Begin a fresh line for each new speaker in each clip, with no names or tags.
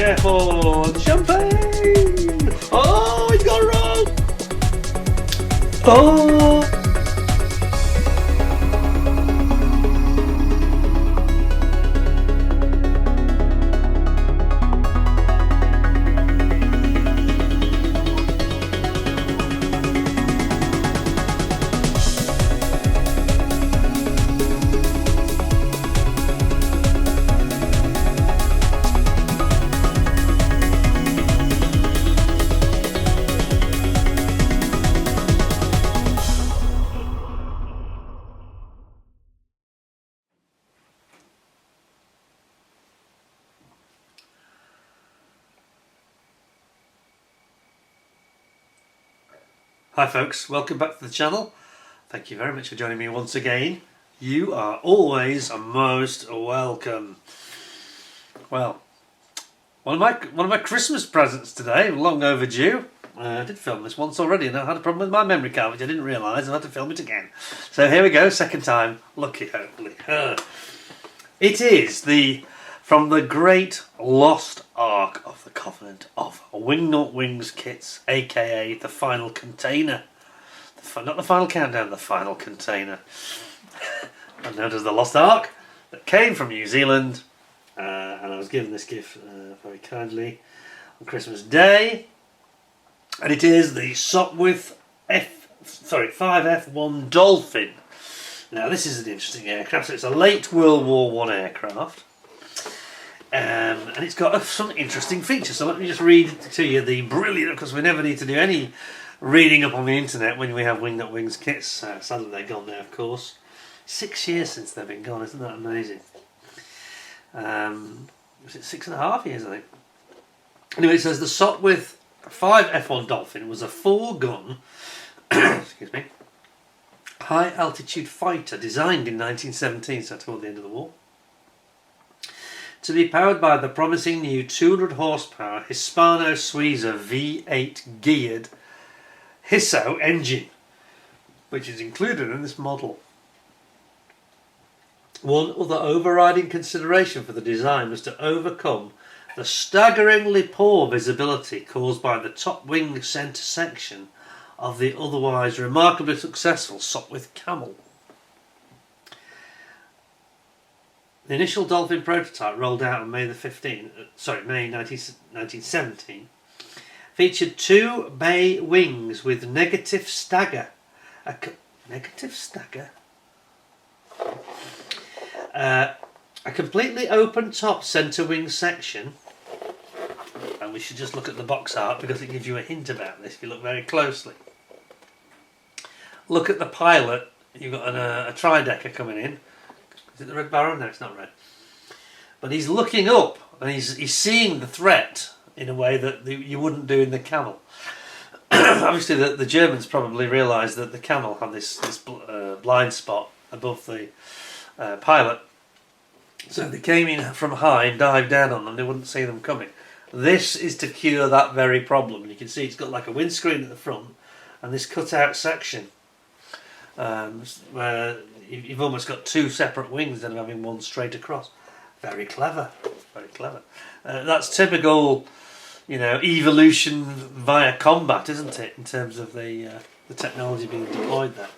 Careful! Champagne! Oh, he's got a roll! Oh! Hi folks, welcome back to the channel. Thank you very much for joining me once again. You are always most welcome. Well, one of my Christmas presents today, long overdue. I did film this once already and I had a problem with my memory card, which I didn't realise, and I had to film it again. So here we go, second time, lucky hopefully. It is from the great Lost Ark of the Covenant of Wingnut Wings kits, aka the final container. Not the final countdown, the final container. And known as the Lost Ark, that came from New Zealand, and I was given this gift very kindly on Christmas Day. And it is the Sopwith 5F1 Dolphin. Now this is an interesting aircraft. So it's a late World War I aircraft. And it's got some interesting features. So let me just read to you the brilliant, because we never need to do any reading up on the internet when we have Wingnut Wings kits. Sadly they're gone now, of course. 6 years since they've been gone, isn't that amazing? Was it 6.5 years, I think? Anyway, it says the Sopwith 5F1 Dolphin was a 4-gun excuse me, high altitude fighter designed in 1917, so toward the end of the war, to be powered by the promising new 200 horsepower Hispano-Suiza V8 geared Hisso engine, which is included in this model. One other overriding consideration for the design was to overcome the staggeringly poor visibility caused by the top wing centre section of the otherwise remarkably successful Sopwith Camel. The initial Dolphin prototype, rolled out on May 1917, featured 2 bay wings with negative stagger. Negative stagger? A completely open top centre wing section, and we should just look at the box art because it gives you a hint about this if you look very closely. Look at the pilot. You've got a tri-decker coming in. Is it the Red Baron? No, it's not red. But he's looking up and he's seeing the threat in a way that you wouldn't do in the Camel. Obviously the Germans probably realised that the Camel had this blind spot above the pilot. So they came in from high and dived down on them. They wouldn't see them coming. This is to cure that very problem. And you can see it's got like a windscreen at the front and this cut out section where you've almost got 2 separate wings instead of having one straight across. Very clever, very clever. That's typical, evolution via combat, isn't it? In terms of the technology being deployed there,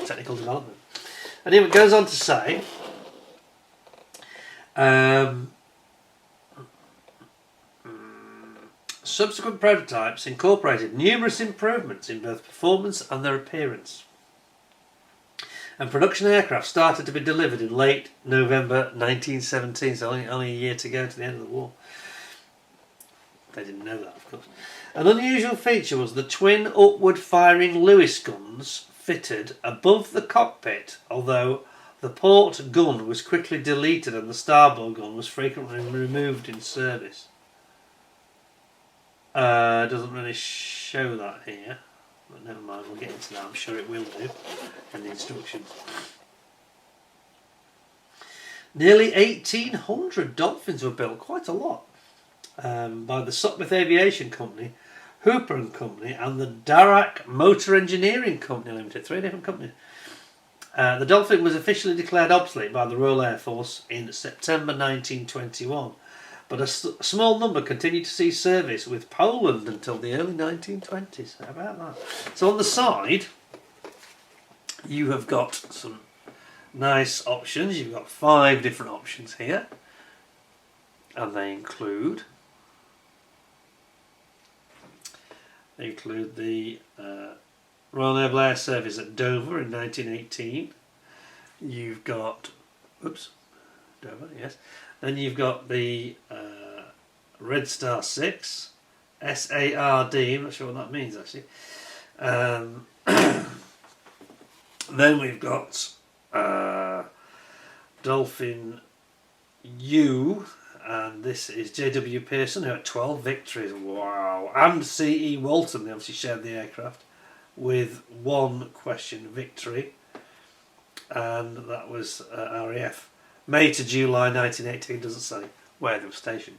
technical development. And it goes on to say, subsequent prototypes incorporated numerous improvements in both performance and their appearance. And production aircraft started to be delivered in late November 1917, so only a year to go to the end of the war. They didn't know that, of course. An unusual feature was the twin upward firing Lewis guns fitted above the cockpit, although the port gun was quickly deleted and the starboard gun was frequently removed in service. Doesn't really show that here. But never mind, we'll get into that. I'm sure it will do in the instructions. Nearly 1,800 Dolphins were built, quite a lot, by the Sopwith Aviation Company, Hooper and Company, and the Darracq Motor Engineering Company Limited. 3 different companies. The Dolphin was officially declared obsolete by the Royal Air Force in September 1921, but a small number continued to see service with Poland until the early 1920s. How about that? So on the side, you have got some nice options. You've got 5 different options here, and they include the Royal Naval Air Service at Dover in 1918. You've got, Dover, yes. Then you've got the Red Star 6, SARD, I'm not sure what that means actually. Then we've got Dolphin U, and this is J.W. Pearson, who had 12 victories. Wow. And C.E. Walton, they obviously shared the aircraft, with 1 question victory. And that was RAF. May to July 1918, doesn't say where they were stationed.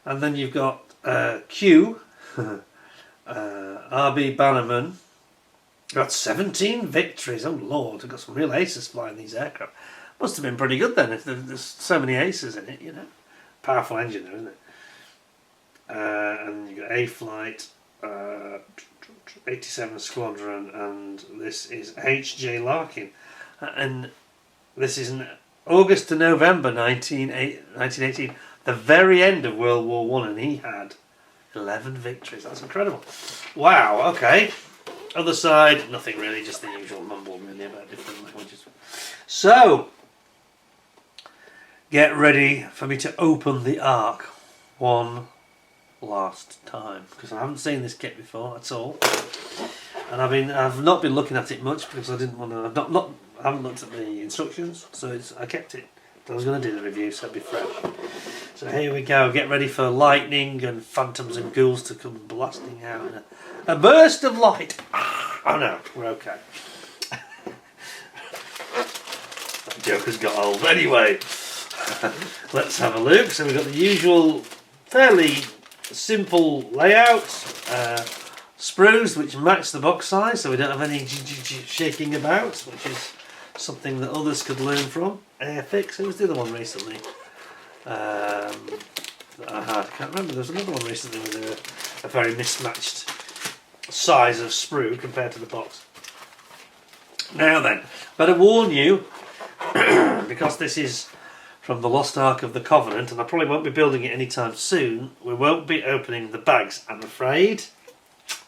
And then you've got Q, R.B. Bannerman, got 17 victories. Oh Lord, we've got some real aces flying these aircraft. Must have been pretty good then if there's so many aces in it, you know. Powerful engine though, isn't it? And you've got A-Flight, 87 Squadron, and this is H.J. Larkin. And this is in August to November 1918, the very end of World War One, and he had 11 victories. That's incredible. Wow, okay. Other side, nothing really, just the usual mumble really about different languages. So, get ready for me to open the Ark one last time, because I haven't seen this kit before at all, and I've not been looking at it much because I didn't want to. I haven't looked at the instructions, so I kept it. I was going to do the review, so it'd be fresh. So here we go. Get ready for lightning and phantoms and ghouls to come blasting out in a burst of light. Oh no, we're okay. That joke has got old. Anyway, let's have a look. So we've got the usual fairly simple layout. Sprues which match the box size, so we don't have any shaking about, which is something that others could learn from. Airfix, who was the other one recently? That I had. I can't remember. There was another one recently with a very mismatched size of sprue compared to the box. Now then, better warn you, because this is from the Lost Ark of the Covenant, and I probably won't be building it anytime soon, we won't be opening the bags, I'm afraid.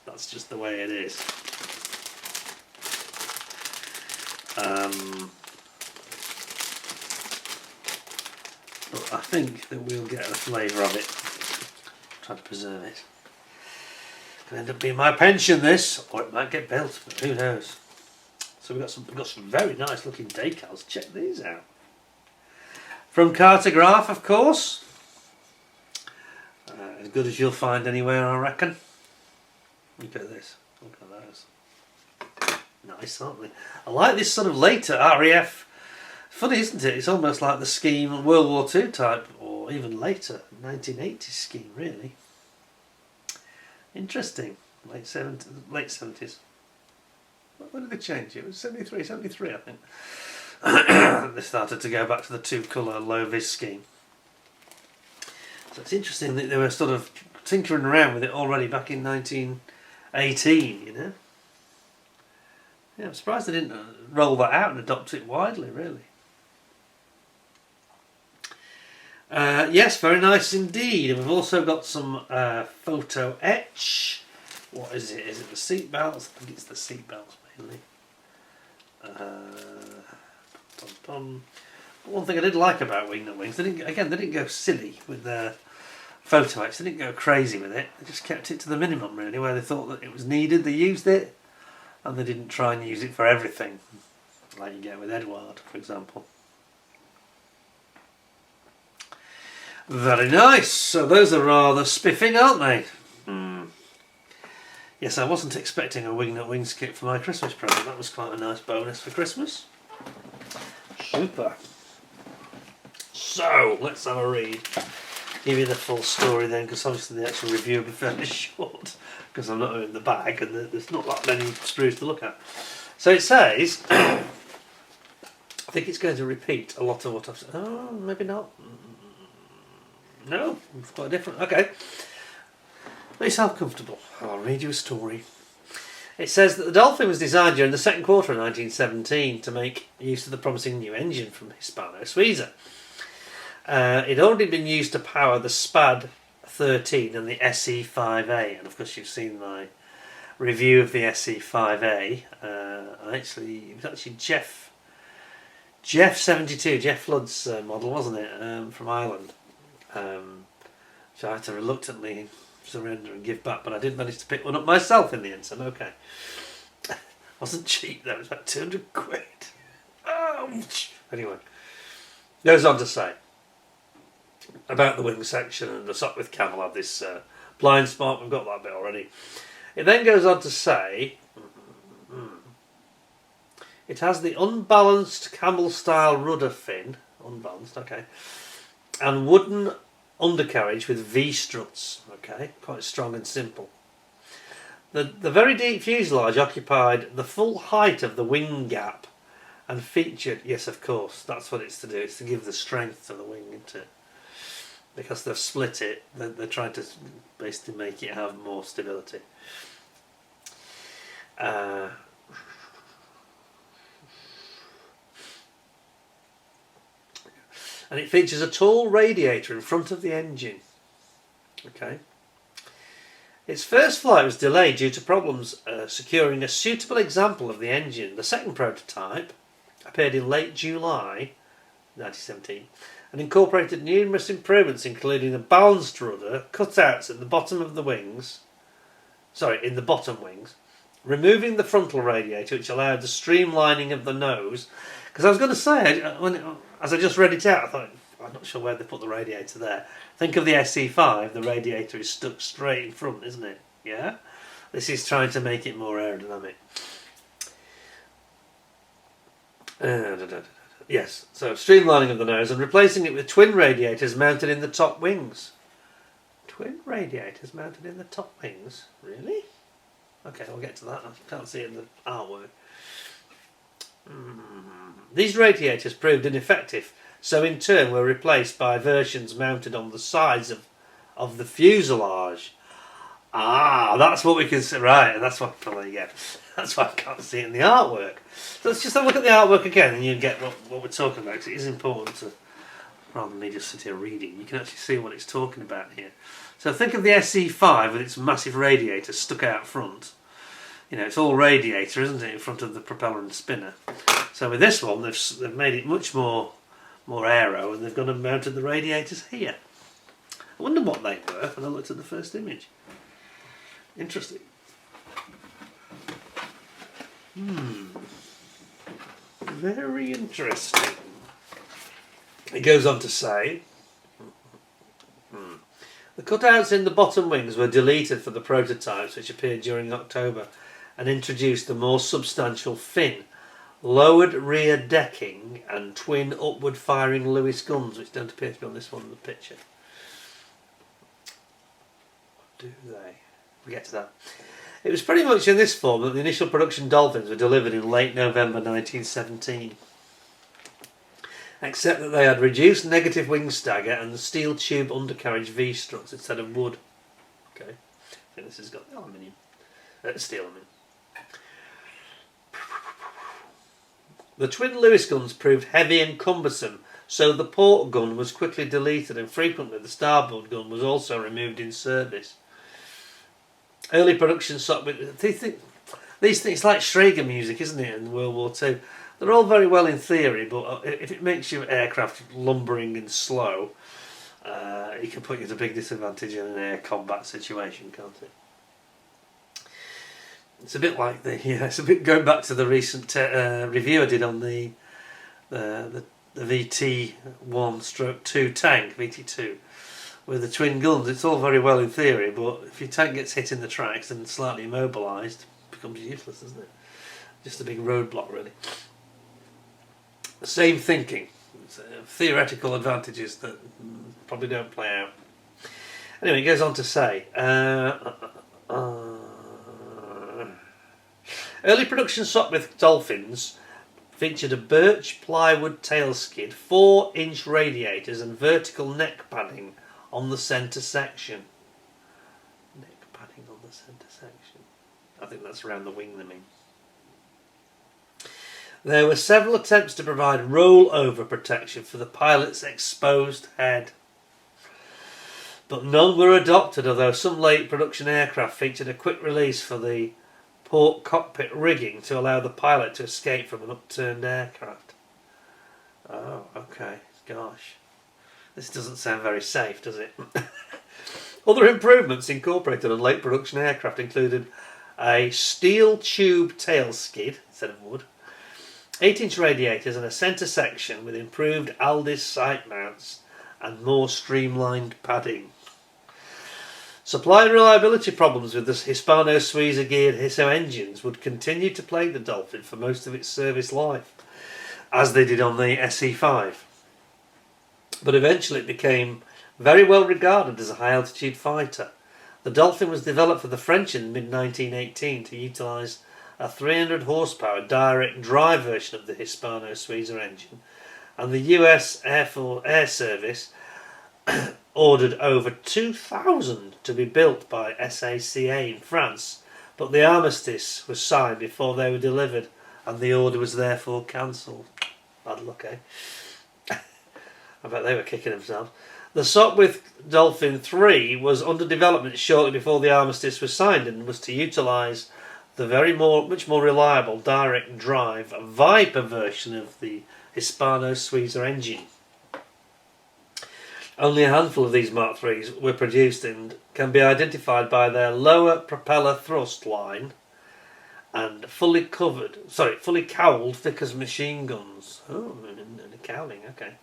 That's just the way it is. But I think that we'll get a flavour of it. Try to preserve it. Could end up being my pension, this, or it might get built, but who knows. So we've got some very nice looking decals. Check these out. From Cartograph, of course. As good as you'll find anywhere, I reckon. Look at this. Look at those. Nice, aren't they? I like this sort of later RAF. Funny, isn't it? It's almost like the scheme World War II type, or even later, 1980s scheme, really. Interesting. Late 70s. When did they change it? It was 73, I think. They started to go back to the 2-colour low-vis scheme. So it's interesting that they were sort of tinkering around with it already back in 1918, you know. Yeah, I'm surprised they didn't roll that out and adopt it widely, really. Yes, very nice indeed. And we've also got some photo etch. What is it? Is it the seat belts? I think it's the seat belts mainly. One thing I did like about Wingnut Wings, they didn't go silly with their photo etch. They didn't go crazy with it. They just kept it to the minimum, really, where they thought that it was needed. They used it, and they didn't try and use it for everything, like you get with Edward, for example. Very nice. So those are rather spiffing, aren't they? Yes, I wasn't expecting a Wingnut Wings kit for my Christmas present. That was quite a nice bonus for Christmas. Super. So, let's have a read. Give you the full story then, because obviously the actual review will be fairly short, because I'm not in the bag and there's not that many sprues to look at. So it says, I think it's going to repeat a lot of what I've said. Oh, maybe not. No, it's quite different. Okay. Make yourself comfortable. I'll read you a story. It says that the Dolphin was designed during the second quarter of 1917 to make use of the promising new engine from Hispano-Suiza. It had already been used to power the SPAD 13 and the SE5A, and of course you've seen my review of the SE5A. It was actually Jeff 72, Jeff Flood's model, wasn't it, from Ireland. So I had to reluctantly surrender and give back, but I did manage to pick one up myself in the end, so I'm okay. Wasn't cheap though, it was about 200 quid. Ouch! Anyway, goes on to say about the wing section and the Sopwith cam will have this blind spot. We've got that bit already. It then goes on to say it has the unbalanced camel style rudder fin, unbalanced, okay, and wooden undercarriage with V struts, okay, quite strong and simple. The very deep fuselage occupied the full height of the wing gap and featured, yes of course, that's what it's to do, it's to give the strength to the wing, isn't it? Because they've split it, they're trying to basically make it have more stability. And it features a tall radiator in front of the engine. Okay. Its first flight was delayed due to problems securing a suitable example of the engine. The second prototype appeared in late July 1917 and incorporated numerous improvements, including a balanced rudder, cutouts in the bottom of the wings, in the bottom wings, removing the frontal radiator, which allowed the streamlining of the nose. Because I was going to say, as I just read it out, I thought, I'm not sure where they put the radiator there. Think of the SE5, the radiator is stuck straight in front, isn't it? Yeah? This is trying to make it more aerodynamic. Yes, so streamlining of the nose and replacing it with twin radiators mounted in the top wings. Twin radiators mounted in the top wings? Really? Okay, we'll get to that. I can't see it in the artwork. These radiators proved ineffective, so in turn were replaced by versions mounted on the sides of the fuselage. That's what we can see. Right, and that's what probably that's why I can't see it in the artwork. So let's just have a look at the artwork again and you get what we're talking about, because it is important to, rather than me just sit here reading, you can actually see what it's talking about here. So think of the SE5 with its massive radiator stuck out front. You know, it's all radiator, isn't it, in front of the propeller and spinner. So with this one, they've made it much more aero, and they've gone and mounted the radiators here. I wonder what they were when I looked at the first image. Interesting. Very interesting. It goes on to say, the cutouts in the bottom wings were deleted for the prototypes, which appeared during October, and introduced a more substantial fin, lowered rear decking, and twin upward firing Lewis guns, which don't appear to be on this one in the picture. Do they? We'll get to that. It was pretty much in this form that the initial production Dolphins were delivered in late November 1917. Except that they had reduced negative wing stagger and the steel tube undercarriage V-struts instead of wood. Okay, I think this has got the aluminium, steel. The twin Lewis guns proved heavy and cumbersome, so the port gun was quickly deleted, and frequently the starboard gun was also removed in service. Early production Sopwith, these things like Schrager music, isn't it, in World War II? They're all very well in theory, but if it makes your aircraft lumbering and slow, it can put you at a big disadvantage in an air combat situation, can't it? It's a bit like it's a bit going back to the recent review I did on the VT1/2 tank, VT2, with the twin guns. It's all very well in theory, but if your tank gets hit in the tracks and slightly immobilised, it becomes useless, doesn't it? Just a big roadblock, really. Same thinking. Theoretical advantages that probably don't play out. Anyway, it goes on to say, early production Sopwith Dolphins featured a birch plywood tail skid, 4-inch radiators and vertical neck padding on the centre section. Neck padding on the centre section. I think that's around the wing, they mean. There were several attempts to provide rollover protection for the pilot's exposed head, but none were adopted, although some late production aircraft featured a quick release for the port cockpit rigging to allow the pilot to escape from an upturned aircraft. Oh, okay. Gosh. This doesn't sound very safe, does it? Other improvements incorporated on late production aircraft included a steel tube tail skid instead of wood, 8-inch radiators and a centre section with improved Aldis sight mounts and more streamlined padding. Supply and reliability problems with the Hispano-Suiza geared Hisso engines would continue to plague the Dolphin for most of its service life, as they did on the SE5. But eventually it became very well regarded as a high altitude fighter. The Dolphin was developed for the French in mid-1918 to utilise a 300 horsepower direct drive version of the Hispano-Suiza engine, and the US Air Service ordered over 2,000 to be built by SACA in France, but the armistice was signed before they were delivered and the order was therefore cancelled. Bad luck, eh? I bet they were kicking themselves. The Sopwith Dolphin 3 was under development shortly before the armistice was signed and was to utilise the much more reliable direct drive Viper version of the Hispano-Suiza engine. Only a handful of these Mark IIIs were produced and can be identified by their lower propeller thrust line and fully cowled Vickers machine guns. Oh, and a cowling, okay.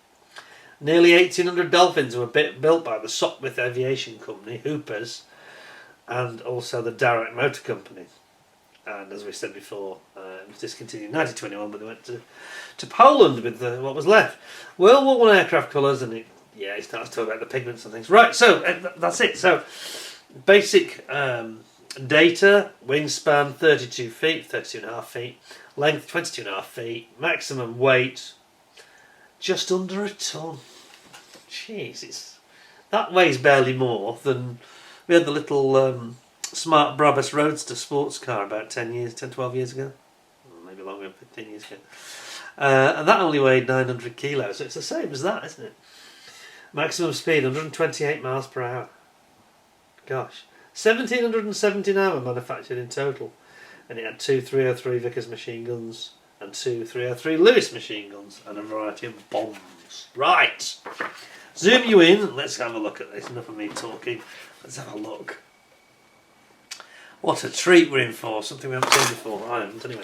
Nearly 1,800 Dolphins were built by the Sopwith Aviation Company, Hoopers, and also the Darrett Motor Company. And as we said before, it was discontinued in 1921, but they went to Poland with what was left. World War I aircraft colours, and it starts talking about the pigments and things. Right, so that's it. So, basic data: wingspan 32 feet, 32.5 feet, length 22.5 feet, maximum weight just under a ton. Jeez, that weighs barely more than we had the little smart Brabus Roadster sports car about 10, 12 years ago, maybe longer, 15 years ago, and that only weighed 900 kilos. So it's the same as that, isn't it? Maximum speed 128 miles per hour. Gosh, 1,779 were manufactured in total, and it had 2 303 Vickers machine guns and 2 303 Lewis machine guns and a variety of bombs. Right, zoom you in and let's have a look at this. Enough of me talking. Let's have a look. What a treat we're in for. Something we haven't seen before. I haven't anyway.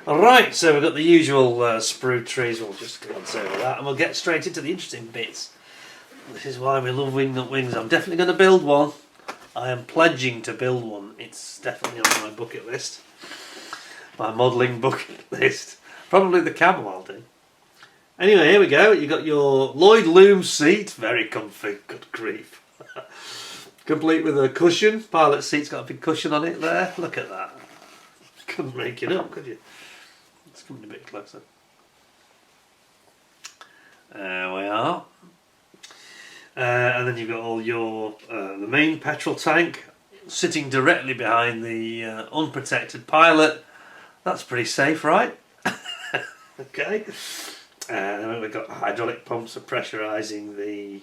Alright, so we've got the usual sprue trees. We'll just glance over that and we'll get straight into the interesting bits. This is why we love Wingnut Wings. I'm definitely going to build one. I am pledging to build one. It's definitely on my bucket list. My modelling bucket list. Probably the camel I'll do. Anyway, here we go. You've got your Lloyd Loom seat. Very comfy. Good grief. Complete with a cushion. Pilot seat's got a big cushion on it there. Look at that. Couldn't make it up, could you? Let's come a bit closer. There we are. And then you've got all your the main petrol tank sitting directly behind the unprotected pilot. That's pretty safe, right? Okay. And then we've got hydraulic pumps for pressurising the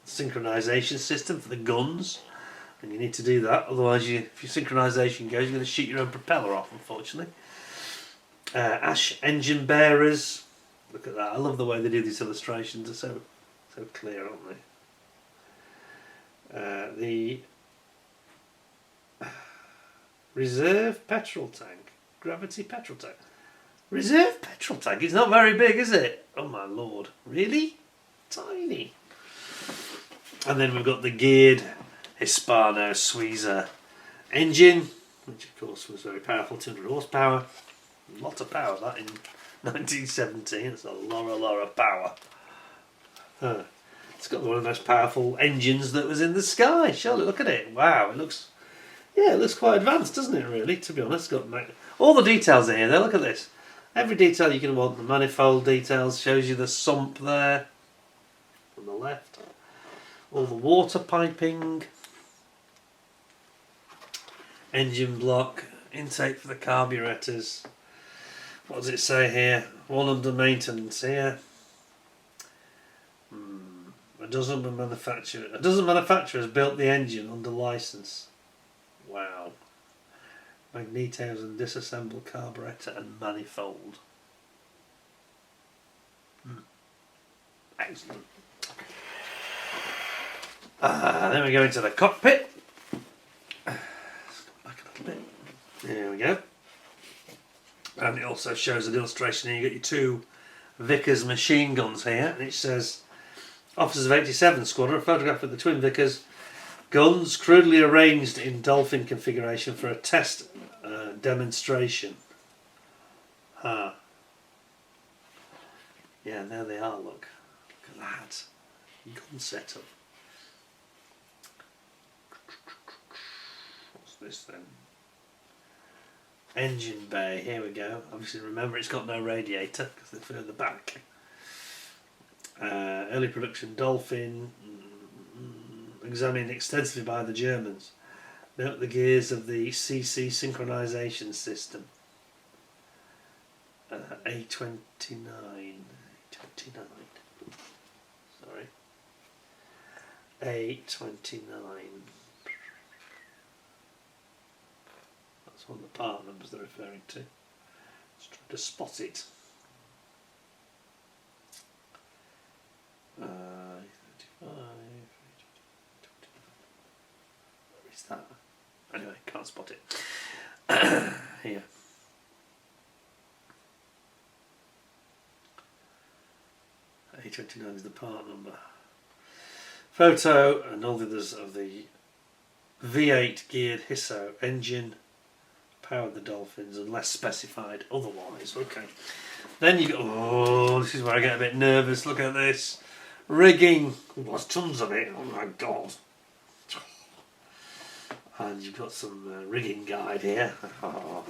synchronisation system for the guns, and you need to do that, otherwise if your synchronisation goes, you're going to shoot your own propeller off, unfortunately. Ash engine bearers. Look at that. I love the way they do these illustrations. They're so clear, aren't they? The reserve petrol tank. Gravity petrol tank. Reserve petrol tank? It's not very big, is it? Oh my lord. Really? Tiny. And then we've got the geared Hispano-Suiza engine, which of course was very powerful, 200 horsepower. A lot of power, that in 1917. It's a lot of power. It's got one of the most powerful engines that was in the sky. Surely, look at it. Wow, it looks quite advanced, doesn't it, really, to be honest. It's got all the details are here there. Look at this. Every detail you can want. The manifold details, shows you the sump there on the left. all the water piping, engine block, intake for the carburetors. What does it say here? One under maintenance here. A dozen manufacturers built the engine under license. Wow. Magnetos and disassembled carburetor and manifold. Excellent. Then we go into the cockpit. Let's go back a little bit. There we go. And it also shows an illustration here. You got your two Vickers machine guns here, and it says Officers of 87 Squadron, a photograph of the twin Vickers guns crudely arranged in Dolphin configuration for a test demonstration. Yeah, there they are, look. Look at that. Gun setup. What's this then? Engine bay, here we go. Obviously remember it's got no radiator because they're further back. Early production Dolphin, examined extensively by the Germans. Note the gears of the CC synchronization system. A29. Sorry. A29. That's one of the part numbers they're referring to. Let's try to spot it. 35. Where is that? Anyway, can't spot it. Here. A29 is the part number. Photo and all the others of the V8 geared Hisso engine powered the Dolphins unless specified otherwise. Okay. Then you go, oh, this is where I get a bit nervous. Look at this. Rigging. Oh, there's tons of it. Oh my god. And you've got some rigging guide here. Oh.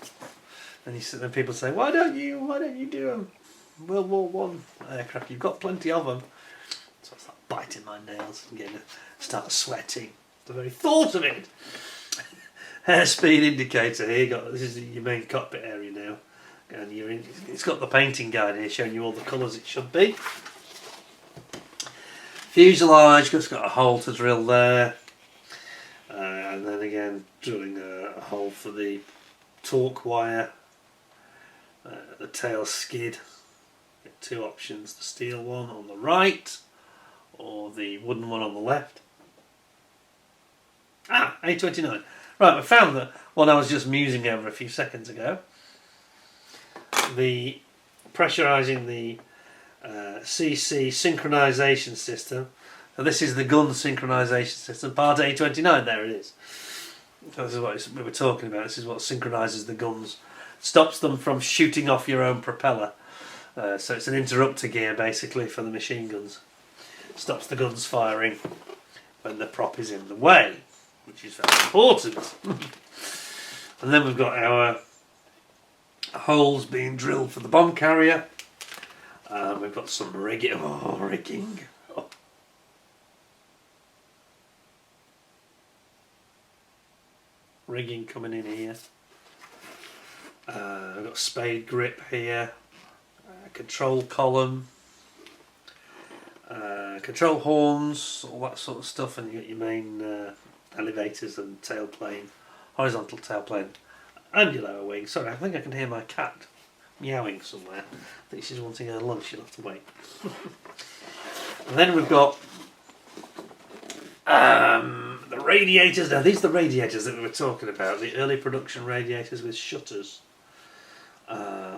And then people say, why don't you do them? World War One aircraft, you've got plenty of them. So I start biting my nails and start sweating. The very thought of it. Airspeed indicator here. This is your main cockpit area now, and it's got the painting guide here showing you all the colours it should be. Fuselage, just got a hole to drill there, and then again drilling a hole for the torque wire. The tail skid. Get two options: the steel one on the right, or the wooden one on the left. A29. Right, we found that one I was just musing over a few seconds ago. The pressurising the CC synchronisation system. So this is the gun synchronisation system, part A29. There it is. So this is what we were talking about. This is what synchronises the guns, stops them from shooting off your own propeller. So it's an interrupter gear basically for the machine guns. Stops the guns firing when the prop is in the way, which is very important. And then we've got our holes being drilled for the bomb carrier. We've got some rigging. Rigging. Rigging coming in here. We've got spade grip here. Control column. Control horns, all that sort of stuff, and you got your main elevators and tailplane, horizontal tailplane, and your lower wing. Sorry, I think I can hear my cat meowing somewhere. I think she's wanting her lunch. You'll have to wait. And then we've got the radiators. Now these are the radiators that we were talking about, the early production radiators with shutters,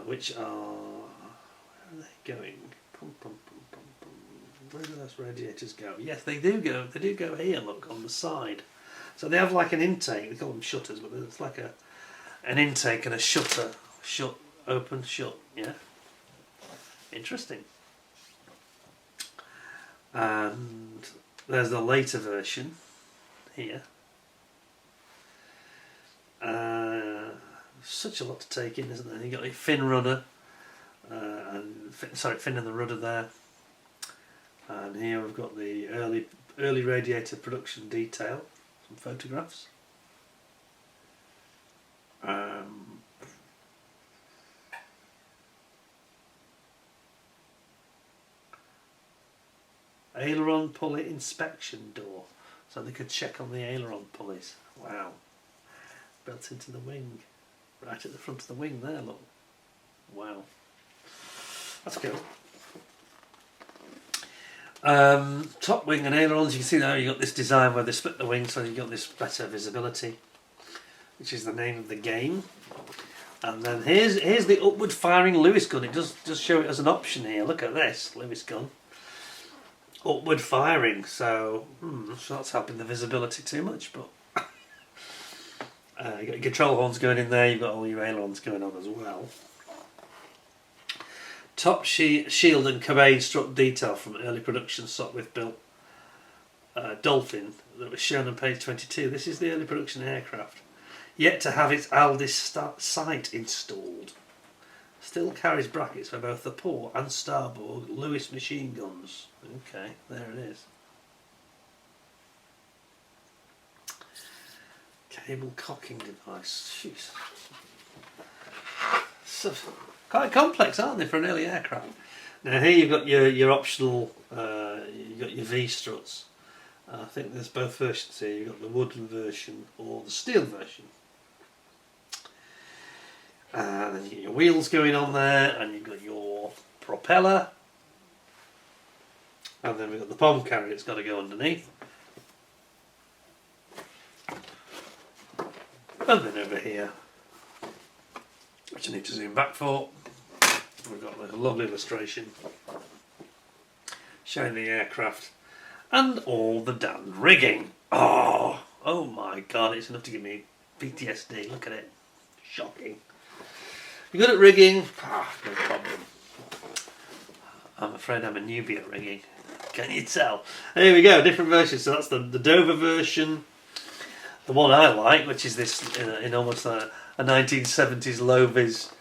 which are, where are they going? Where do those radiators go? Yes, they do go. They do go here. Look on the side. So they have like an intake. They call them shutters, but it's like an intake and a shutter. Shut, open, shut. Yeah. Interesting. And there's the later version here. Such a lot to take in, isn't there? You got your fin rudder, fin and the rudder there. And here we've got the early early radiator production detail, some photographs. Aileron pulley inspection door, so they could check on the aileron pulleys. Wow. Built into the wing. Right at the front of the wing there, look. Wow. That's cool. Top wing and ailerons, you can see now you've got this design where they split the wing so you've got this better visibility, which is the name of the game. And then here's the upward firing Lewis gun. It does show it as an option here. Look at this Lewis gun. Upward firing, so so that's helping the visibility too much, but you've got your control horns going in there, you've got all your ailerons going on as well. Top shield and cabane strut detail from early production Sopwith built Dolphin that was shown on page 22. This is the early production aircraft, yet to have its Aldis sight installed. Still carries brackets for both the port and starboard Lewis machine guns. Okay, there it is. Cable cocking device. Jeez. So, quite complex, aren't they, for an early aircraft? Now here you've got your optional, you've got your V struts. I think there's both versions here. You've got the wooden version or the steel version. And then you've got your wheels going on there, and you've got your propeller, and then we've got the bomb carrier that's got to go underneath. And then over here, which I need to zoom back for, we've got a lovely illustration showing the aircraft and all the damn rigging. Oh my god, it's enough to give me PTSD. Look at it. Shocking. You're good at rigging? No problem. I'm afraid I'm a newbie at rigging. Can you tell? Here we go, different versions. So that's the Dover version. The one I like, which is this in almost a 1970s low-vis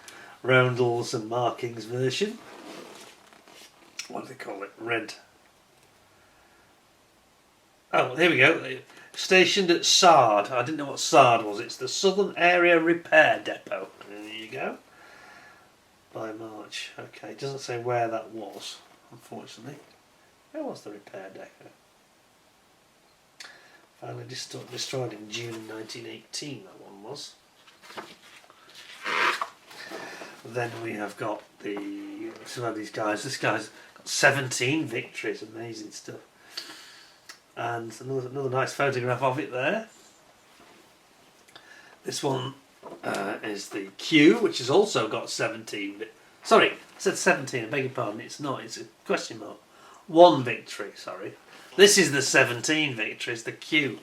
roundels and markings version. What do they call it? Red. Oh, here we go. Stationed at SARD. I didn't know what SARD was. It's the Southern Area Repair Depot. There you go. By March. Okay, it doesn't say where that was, unfortunately. Where was the repair depot? Finally destroyed in June 1918, that one was. Then we have got some of these guys. This guy's got 17 victories, amazing stuff. And another nice photograph of it there. This one is the Q, which has also got 17. Sorry, I said 17, I beg your pardon, it's not, it's a question mark. 1 victory, sorry. This is the 17 victories, the Q.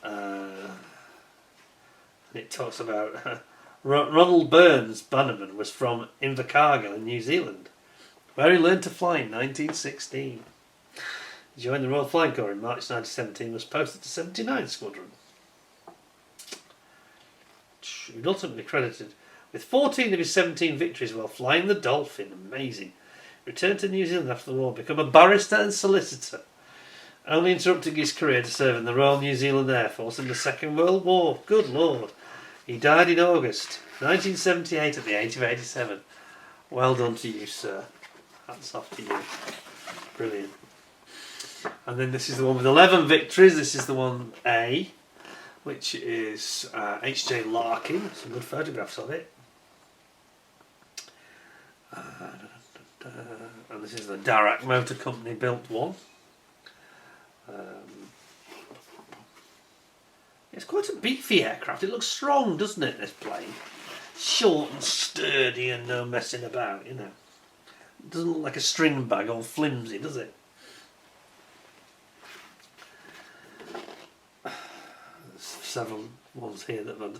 And it talks about Ronald Burns Bannerman was from Invercargill in New Zealand, where he learned to fly in 1916. He joined the Royal Flying Corps in March 1917 and was posted to 79 Squadron. He was ultimately credited with 14 of his 17 victories while flying the Dolphin. Amazing. Returned to New Zealand after the war, become a barrister and solicitor, only interrupting his career to serve in the Royal New Zealand Air Force in the Second World War. Good Lord. He died in August 1978 at the age of 87. Well done to you, sir. Hats off to you. Brilliant. And then this is the one with 11 victories. This is the one A, which is H.J. Larkin. Some good photographs of it. And this is the Darragh Motor Company built one. It's quite a beefy aircraft. It looks strong, doesn't it, this plane? Short and sturdy and no messing about, you know. It doesn't look like a string bag all flimsy, does it? There's several ones here that have had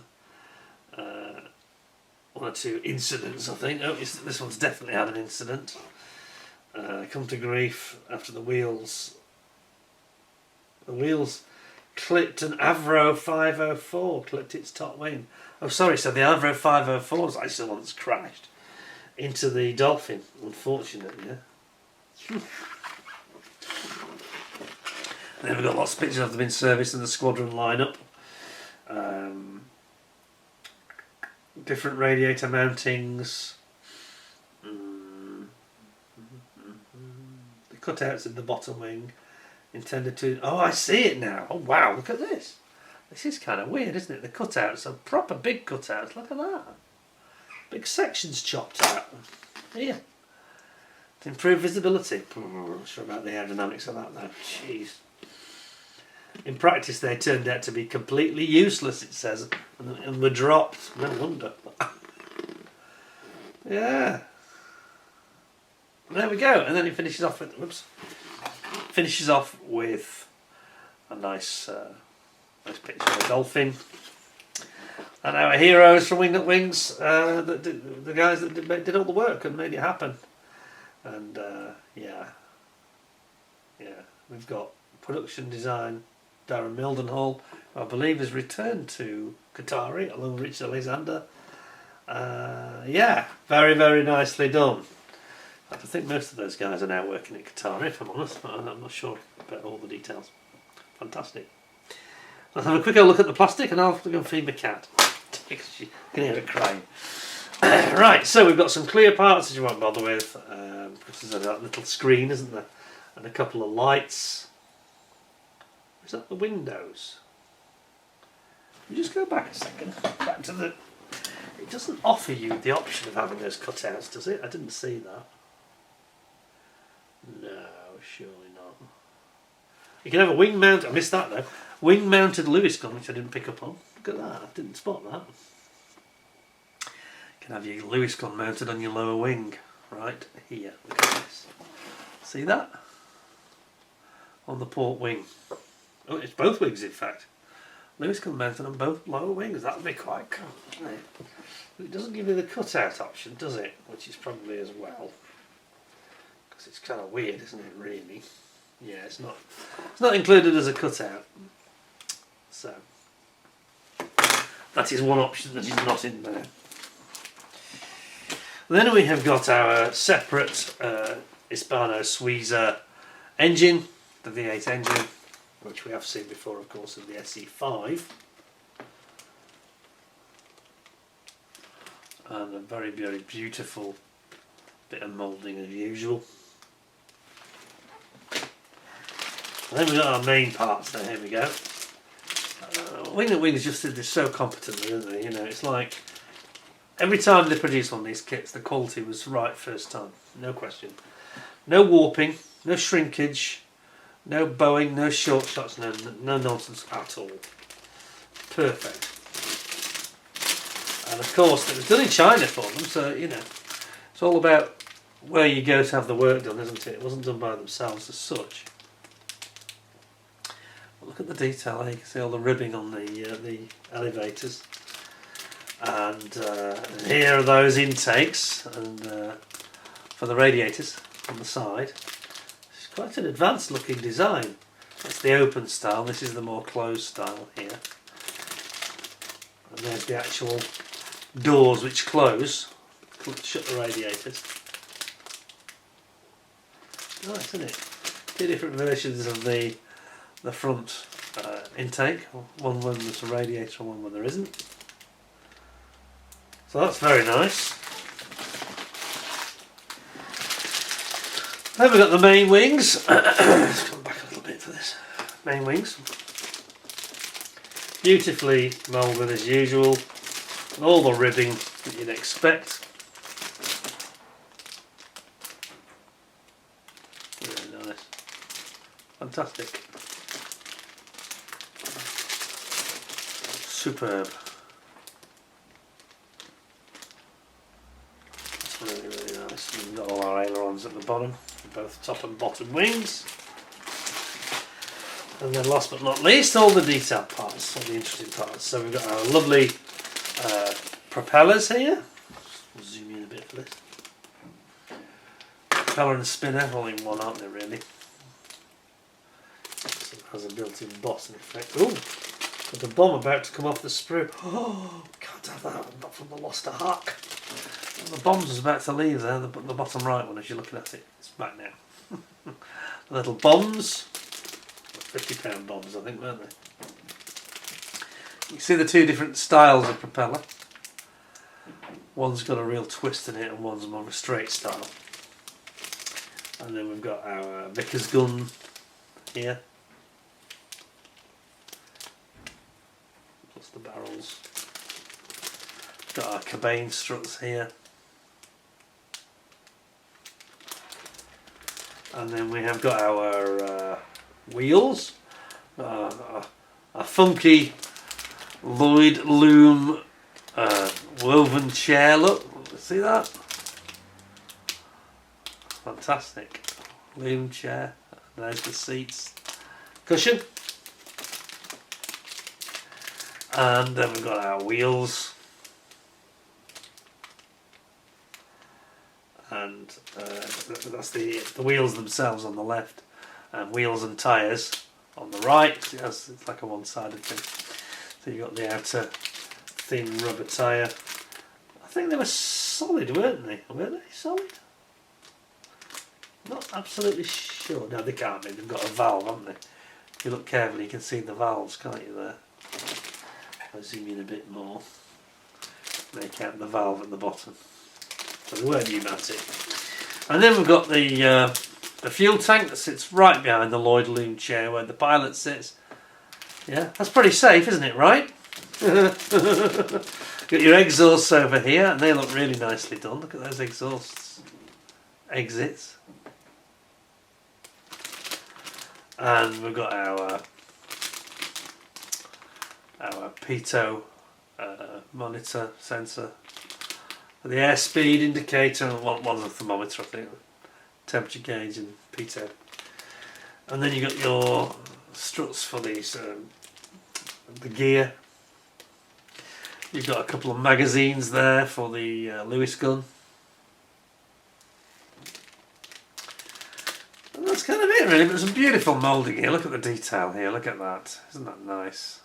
1 or 2 incidents, I think. Oh, this one's definitely had an incident. Come to grief after the wheels clipped an Avro 504, clipped its top wing. Oh, sorry, so the Avro 504 is actually the one that's crashed into the Dolphin, unfortunately, yeah. Then we've got lots of pictures of them in service and the squadron lineup. Different radiator mountings. The cutouts in the bottom wing intended to... Oh, I see it now. Oh, wow, look at this. This is kind of weird, isn't it? The cutouts are proper big cutouts. Look at that. Big sections chopped out. Here. To improve visibility. I'm not sure about the aerodynamics of that though. Jeez. In practice they turned out to be completely useless, it says, and were dropped. No wonder. Yeah. There we go. And then he finishes off with... Whoops. Finishes off with a nice picture of a dolphin. And our heroes from Winged Up Wings, the guys that did all the work and made it happen. And yeah, we've got production design Darren Mildenhall, who I believe has returned to Qatari along with Richard Alexander. Yeah, very, very nicely done. I think most of those guys are now working at Qatari, if I'm honest, but I'm not sure about all the details. Fantastic. Let's have a quick look at the plastic and I'll have to go and feed my cat. Because you can hear it crying. Right, so we've got some clear parts that you won't bother with. Because there's a little screen, isn't there? And a couple of lights. Is that the windows? You just go back a second. Back to the... It doesn't offer you the option of having those cutouts, does it? I didn't see that. No, surely not. You can have a wing mount. I missed that though. Wing mounted Lewis gun, which I didn't pick up on. Look at that. I didn't spot that. You can have your Lewis gun mounted on your lower wing. Right here. Look at this. See that? On the port wing. Oh, it's both wings in fact. Lewis gun mounted on both lower wings. That would be quite cool, wouldn't it? But it doesn't give you the cutout option, does it? Which is probably as well. Because it's kind of weird, isn't it, really? Yeah, it's not included as a cutout. So that is one option that is not in there. Then we have got our separate Hispano Suiza engine, the V8 engine, which we have seen before, of course, in the SE5. And a very, very beautiful bit of moulding as usual. And then we've got our main parts there, here we go. Winged Up Wings just did this so competently, didn't they? You know, it's like every time they produce one of these kits, the quality was right first time, no question. No warping, no shrinkage, no bowing, no short shots, no nonsense at all. Perfect. And of course, it was done in China for them, so you know, it's all about where you go to have the work done, isn't it? It wasn't done by themselves as such. Look at the detail, you can see all the ribbing on the elevators. And here are those intakes and for the radiators on the side. It's quite an advanced looking design. That's the open style, this is the more closed style here. And there's the actual doors which close, shut the radiators. Nice, isn't it? Two different versions of the front intake, one when there's a radiator and one when there isn't. So that's very nice. Then we've got the main wings. Let's come back a little bit for this. Main wings. Beautifully moulded as usual. And all the ribbing that you'd expect. Very nice. Fantastic. Superb. That's really, really nice. We've got all our ailerons at the bottom, both top and bottom wings. And then last but not least, all the detail parts, all the interesting parts. So we've got our lovely propellers here. We'll zoom in a bit for this. Propeller and spinner, all in one, aren't they really? So it has a built-in bottom effect. Ooh! With the bomb about to come off the sprue. Oh, can't have that, not from the LOST ARK. The bomb's was about to leave there, the bottom right one as you're looking at it. It's back now. The little bombs. £50 bombs, I think, weren't they? You can see the two different styles of propeller. One's got a real twist in it and one's more of a straight style. And then we've got our Vickers gun here. Plus the barrels. Got our cabane struts here. And then we have got our wheels. A funky Lloyd loom woven chair, look. See that? Fantastic. Loom chair. There's the seats. Cushion. And then we've got our wheels. And that's the wheels themselves on the left, and wheels and tyres on the right. It's like a one-sided thing. So you've got the outer thin rubber tyre. I think they were solid, weren't they? Were they solid? Not absolutely sure. No, they can't be. They've got a valve, haven't they? If you look carefully, you can see the valves, can't you, there? I'll zoom in a bit more. Make out the valve at the bottom. So they were pneumatic. And then we've got the fuel tank that sits right behind the Lloyd loom chair where the pilot sits. Yeah, that's pretty safe, isn't it, right? Got your exhausts over here, and they look really nicely done. Look at those exhausts. Exits. And we've got our pitot monitor sensor. The airspeed indicator and one's a thermometer, I think, temperature gauge and pitot. And then you got your struts for these, the gear. You've got a couple of magazines there for the Lewis gun. And that's kind of it, really. But some beautiful moulding here. Look at the detail here. Look at that. Isn't that nice?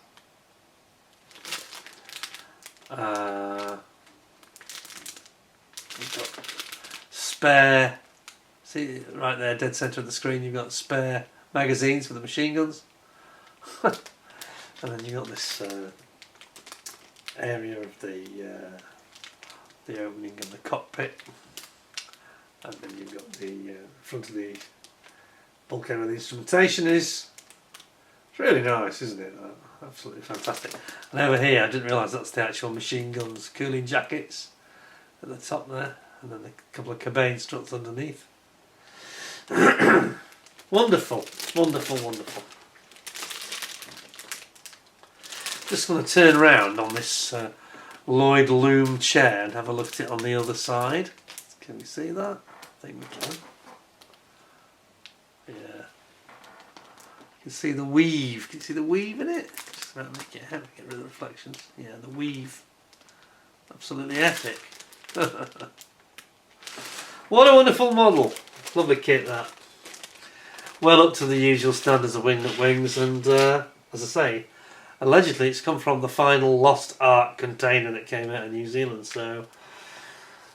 You've got spare, see right there, dead centre of the screen, you've got spare magazines for the machine guns. And then you've got this area of the opening of the cockpit. And then you've got the front of the bulkhead where the instrumentation is. It's really nice, isn't it? Absolutely fantastic. And over here, I didn't realise that's the actual machine guns cooling jackets at the top there, and then a couple of cabane struts underneath. Wonderful, wonderful, wonderful. Just going to turn around on this Lloyd loom chair and have a look at it on the other side. Can we see that? I think we can. Yeah. You can see the weave. Can you see the weave in it? Just about make it out, get rid of the reflections. Yeah, the weave. Absolutely epic. What a wonderful model. Lovely kit, that. Well up to the usual standards of wing-nut wings, and as I say, allegedly it's come from the final LOST ARK container that came out of New Zealand, so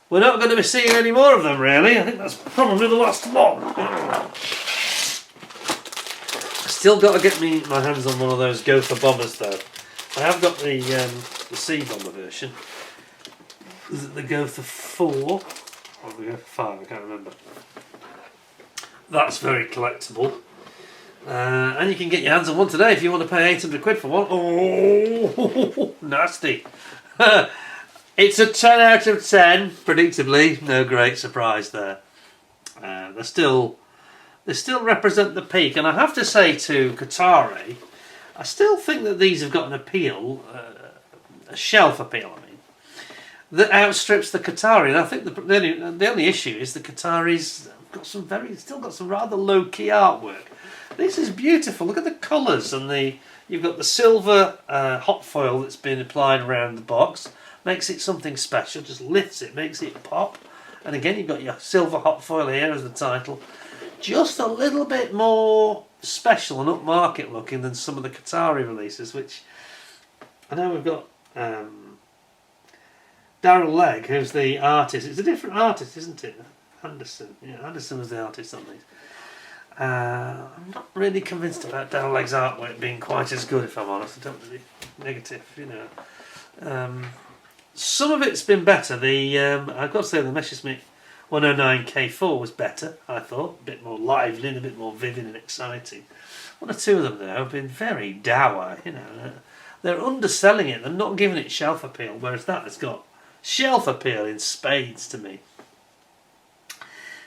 we're not going to be seeing any more of them, really. I think that's probably the last one. Still got to get my hands on one of those Gopher bombers, though. I have got the Sea Bomber version. Is it the Gopher 4 or the Gopher 5? I can't remember. That's very collectible. And you can get your hands on one today if you want to pay 800 quid for one. Oh, nasty. It's a 10 out of 10, predictably. No great surprise there. They still represent the peak. And I have to say to Qatari, I still think that these have got an appeal, a shelf appeal, I mean, that outstrips the Qatari. And I think the only issue is the Qataris still got some rather low-key artwork. This is beautiful. Look at the colours, and you've got the silver hot foil that's been applied around the box. Makes it something special. Just lifts it, makes it pop. And again, you've got your silver hot foil here as the title. Just a little bit more special and upmarket looking than some of the Qatari releases, which I know we've got Darryl Legg, who's the artist. It's a different artist, isn't it? Anderson. Yeah, Anderson was the artist on these. I'm not really convinced about Down Legs artwork being quite as good, if I'm honest. I don't really negative, you know. Some of it's been better. I've got to say the Messerschmitt 109K4 was better, I thought. A bit more lively and a bit more vivid and exciting. One or two of them, though, have been very dour, you know. They're underselling it. They're not giving it shelf appeal, whereas that has got shelf appeal in spades to me.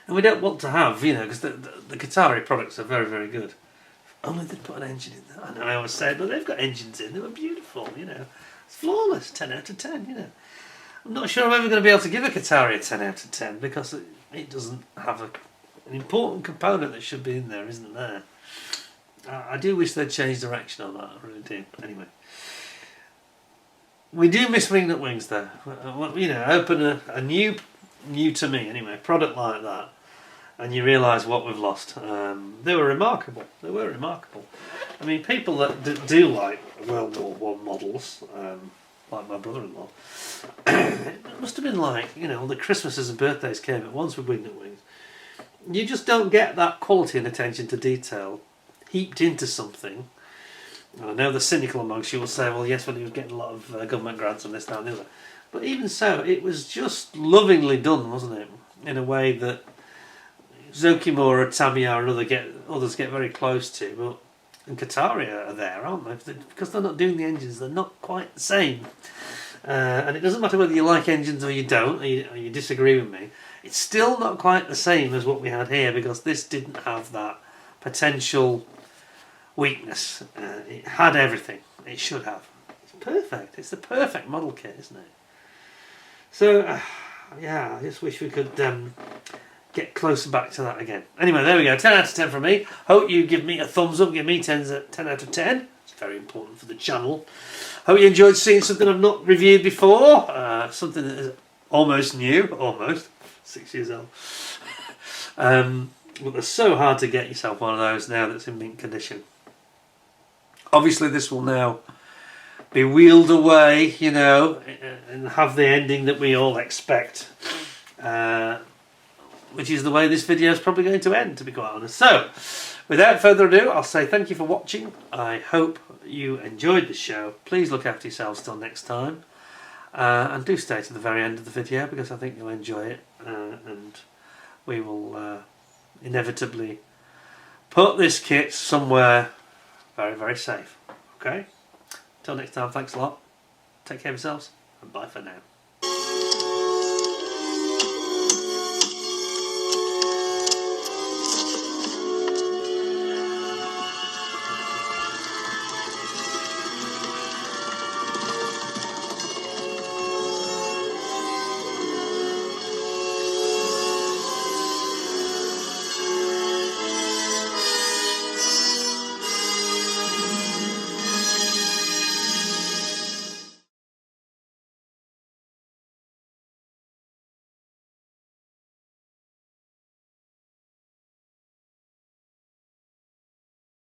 And we don't want to have, you know, because the Qatari products are very, very good. Only they'd put an engine in there. I know I always say it, but they've got engines in. They were beautiful, you know. It's flawless, 10 out of 10, you know. I'm not sure I'm ever going to be able to give a Qatari a 10 out of 10 because it doesn't have an important component that should be in there, isn't there? I do wish they'd change direction on that, I really do. Anyway. We do miss wingnut wings, though. You know, open a new to me anyway, product like that, and you realise what we've lost. They were remarkable. They were remarkable. I mean, people that do like World War I models, like my brother-in-law, it must have been like, you know, all the Christmases and birthdays came at once with wingnut wings. You just don't get that quality and attention to detail heaped into something. I know the cynical amongst you will say, well, yes, well, he was getting a lot of government grants and this, that and the other. But even so, it was just lovingly done, wasn't it? In a way that Zokimura, Tamiya and others get very close to. But and Qatari are there, aren't they? Because they're not doing the engines, they're not quite the same. And it doesn't matter whether you like engines or you don't, or you disagree with me. It's still not quite the same as what we had here, because this didn't have that potential weakness. It had everything it should have. It's perfect. It's the perfect model kit, isn't it? So, yeah, I just wish we could get closer back to that again. Anyway, there we go. 10 out of 10 from me. Hope you give me a thumbs up. Give me 10 out of 10. It's very important for the channel. Hope you enjoyed seeing something I've not reviewed before. Something that is almost new. Almost. 6 years old. But they're so hard to get yourself one of those now that's in mint condition. Obviously, this will now be wheeled away, you know, and have the ending that we all expect, which is the way this video is probably going to end, to be quite honest. So, without further ado, I'll say thank you for watching. I hope you enjoyed the show. Please look after yourselves till next time, and do stay to the very end of the video because I think you'll enjoy it, and we will inevitably put this kit somewhere very, very safe. Okay? Till next time, thanks a lot. Take care of yourselves, and bye for now.